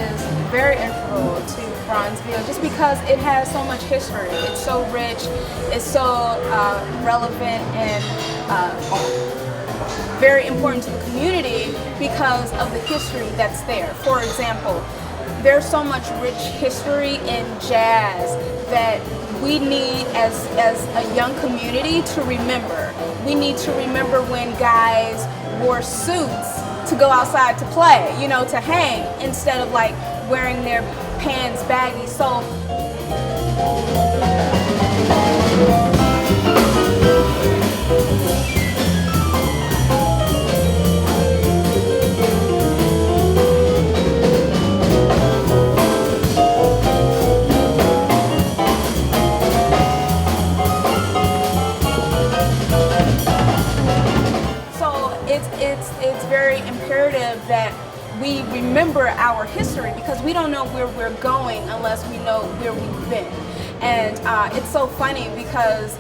is very integral to Bronzeville just because it has so much history. It's so rich, it's so relevant and very important to the community because of the history that's there. For example, there's so much rich history in jazz that we need as a young community to remember. We need to remember when guys wore suits to go outside to play, you know, to hang, instead of like wearing their pants baggy. So it's very imperative that we remember our history, because we don't know where we're going unless we know where we've been. And it's so funny because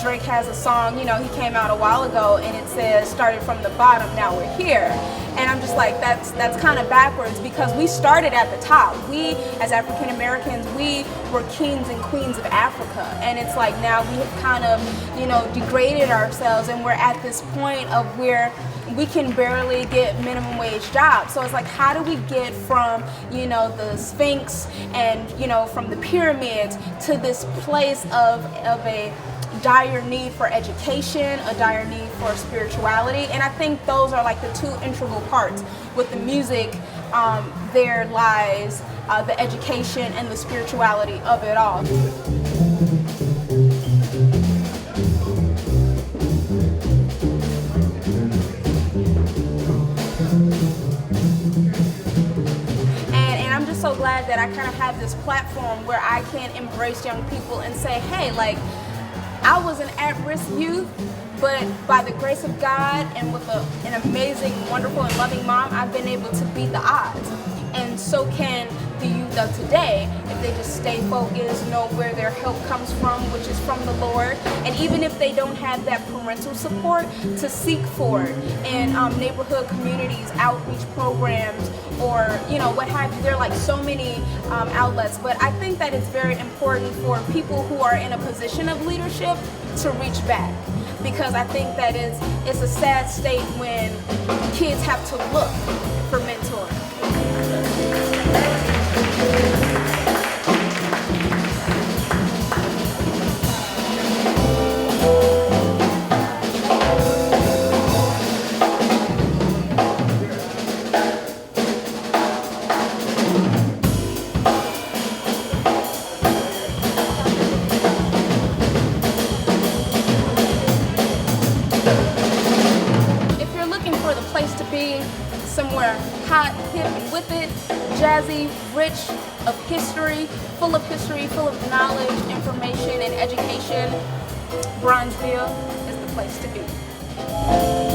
Drake has a song, you know, he came out a while ago and it says started from the bottom, now we're here. And I'm just like, that's kind of backwards, because we started at the top. We, as African Americans, we were kings and queens of Africa. And it's like now we have kind of, you know, degraded ourselves, and we're at this point of where we can barely get minimum wage jobs. So it's like, how do we get from, you know, the Sphinx and, you know, from the pyramids to this place of a dire need for education, a dire need for spirituality? And I think those are like the two integral parts. With the music, there lies the education and the spirituality of it all. So glad that I kind of have this platform where I can embrace young people and say, hey, like, I was an at-risk youth, but by the grace of God and with an amazing, wonderful, and loving mom, I've been able to beat the odds. And so can the youth of today, if they just stay focused, know where their help comes from, which is from the Lord. And even if they don't have that parental support, to seek for it in neighborhood communities, outreach programs, or, you know, what have you. There are like so many outlets, but I think that it's very important for people who are in a position of leadership to reach back, because I think that it's a sad state when kids have to look for mentoring. Somewhere hot, hip, and with it, jazzy, rich of history, full of knowledge, information, and education, Bronzeville is the place to be.